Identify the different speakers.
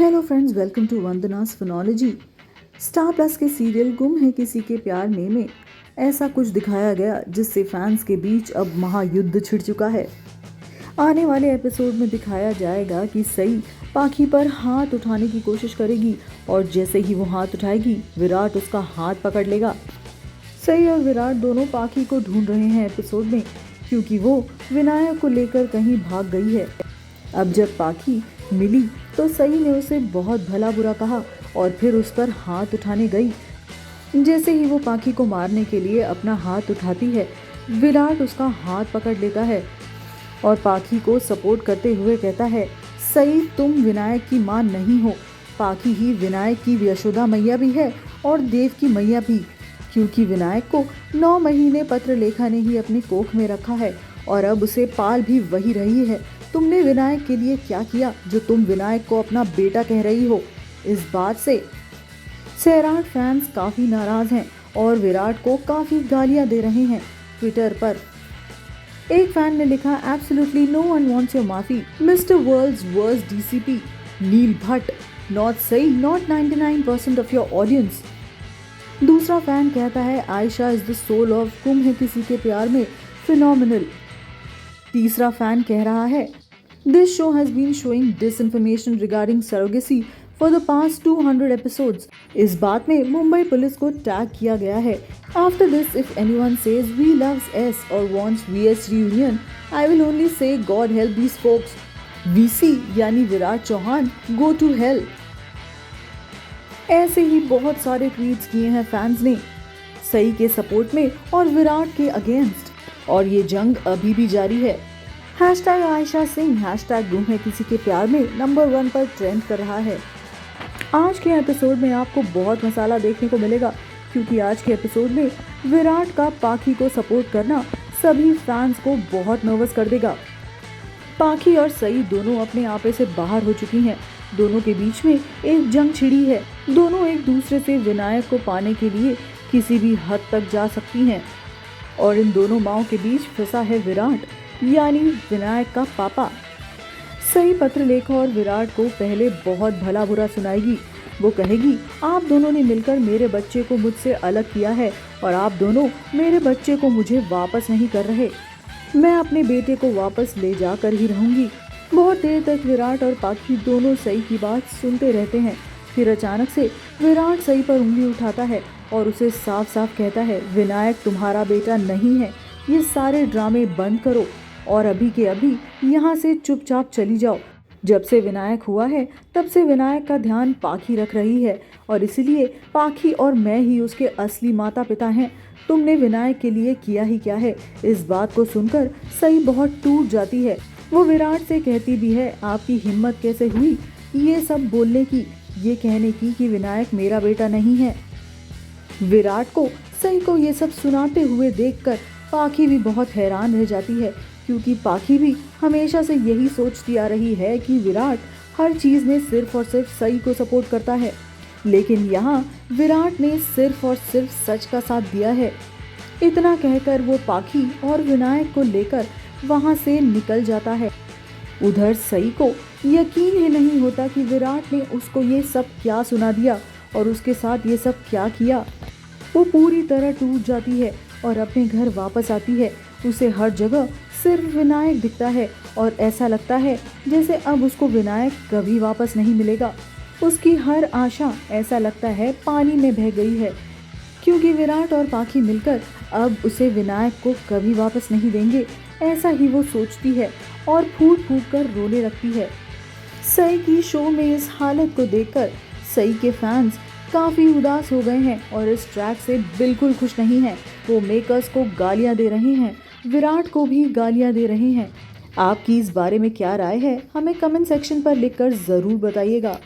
Speaker 1: Hello friends, welcome to Vandana's finology. Star Plus के serial Ghum Hai किसी के प्यार में ऐसा कुछ दिखाया गया जिससे फैंस के बीच अब महायुद्ध छिड़ चुका है। आने वाले एपिसोड में दिखाया जाएगा कि सई पाखी पर हाथ उठाने की कोशिश करेगी और जैसे ही वो हाथ उठाएगी विराट उसका हाथ पकड़ लेगा। सई और विराट दोनों पाखी को ढूंढ रहे हैं एपिसोड में, क्योंकि वो विनायक को लेकर कहीं भाग गई है। अब जब पाखी मिली तो सई ने उसे बहुत भला बुरा कहा और फिर उस पर हाथ उठाने गई। जैसे ही वो पाखी को मारने के लिए अपना हाथ उठाती है, विराट उसका हाथ पकड़ लेता है और पाखी को सपोर्ट करते हुए कहता है, सई तुम विनायक की मां नहीं हो, पाखी ही विनायक की यशोदा मैया भी है और देव की मैया भी, क्योंकि विनायक को 9 महीने पत्रलेखा ने ही अपने कोख में रखा है और अब उसे पाल भी वही रही है। तुमने विनायक के लिए क्या किया जो तुम विनायक को अपना बेटा कह रही हो? इस बात से सैराट फैंस काफी नाराज हैं और विराट को काफी गालियां दे रहे हैं। ट्विटर पर एक फैन ने लिखा, absolutely no one wants your माफी mister world's worst DCP Neel Bhatt, not सही, नॉट 99% ऑफ योर ऑडियंस। दूसरा फैन कहता है, Ayesha is the soul of Ghum Hai किसी के प्यार में, फिनोमिनल। तीसरा फैन कह रहा है, this show has been showing disinformation regarding surrogacy for the past 200 episodes. इस बात में मुंबई पुलिस को टैग किया गया है। After this if anyone says we loves S और wants VS reunion, I will only say God help these folks. VC यानी Virat Chauhan, go to hell. ऐसे ही बहुत सारे ट्वीट्स किए हैं फैंस ने सई के सपोर्ट में और विराट के अगेंस्ट, और ये जंग अभी भी जारी है। हैशटैग आयशा सिंह हैशटैग गुम है किसी के प्यार में नंबर 1 पर ट्रेंड कर रहा है। आज के एपिसोड में आपको बहुत मसाला देखने को मिलेगा, क्योंकि आज के एपिसोड में विराट का पाखी को सपोर्ट करना सभी फैंस को बहुत नर्वस कर देगा। पाखी और सई दोनों अपने आपे से बाहर हो चुकी हैं। दोनों के बीच में एक जंग छिड़ी है। दोनों एक दूसरे से विनायक को पाने के लिए किसी भी हद तक जा सकती हैं और इन दोनों माओं के बीच फंसा है विराट, यानी विनायक का पापा। सई पत्रलेखा और विराट को पहले बहुत भला बुरा सुनाएगी। वो कहेगी, आप दोनों ने मिलकर मेरे बच्चे को मुझसे अलग किया है और आप दोनों मेरे बच्चे को मुझे वापस नहीं कर रहे। मैं अपने बेटे को वापस ले जाकर ही रहूंगी। बहुत देर तक विराट और पाखी दोनों सई की बात सुनते रहते हैं। फिर अचानक से विराट सई पर उंगली उठाता है और उसे साफ साफ कहता है, विनायक तुम्हारा बेटा नहीं है, ये सारे ड्रामे बंद करो और अभी के अभी यहाँ से चुपचाप चली जाओ। जब से विनायक हुआ है तब से विनायक का ध्यान पाखी रख रही है और इसलिए पाखी और मैं ही उसके असली माता पिता हैं। तुमने विनायक के लिए किया ही क्या है? इस बात को सुनकर सई बहुत टूट जाती है। वो विराट से कहती भी है, आपकी हिम्मत कैसे हुई ये सब बोलने की, ये कहने की कि विनायक मेरा बेटा नहीं है। विराट को सई को ये सब सुनाते हुए देखकर पाखी भी बहुत हैरान रह जाती है, क्योंकि पाखी भी हमेशा से यही सोचती आ रही है कि विराट हर चीज में सिर्फ और सिर्फ सई को सपोर्ट करता है। लेकिन यहाँ विराट ने सिर्फ और सिर्फ सच का साथ दिया है। इतना कहकर वो पाखी और विनायक को लेकर वहां से निकल जाता है। उधर सई को यकीन ही नहीं होता कि विराट ने उसको ये सब क्या सुना दिया और उसके साथ ये सब क्या किया। वो पूरी तरह टूट जाती है और अपने घर वापस आती है। उसे हर जगह सिर्फ विनायक दिखता है और ऐसा लगता है जैसे अब उसको विनायक कभी वापस नहीं मिलेगा। उसकी हर आशा ऐसा लगता है पानी में बह गई है, क्योंकि विराट और पाखी मिलकर अब उसे विनायक को कभी वापस नहीं देंगे। ऐसा ही वो सोचती है और फूट फूट कर रोने लगती है। सई की शो में इस हालत को देखकर सई के फैंस काफ़ी उदास हो गए हैं और इस ट्रैक से बिल्कुल खुश नहीं हैं। वो मेकर्स को गालियां दे रहे हैं, विराट को भी गालियां दे रहे हैं। आपकी इस बारे में क्या राय है? हमें कमेंट सेक्शन पर लिखकर ज़रूर बताइएगा।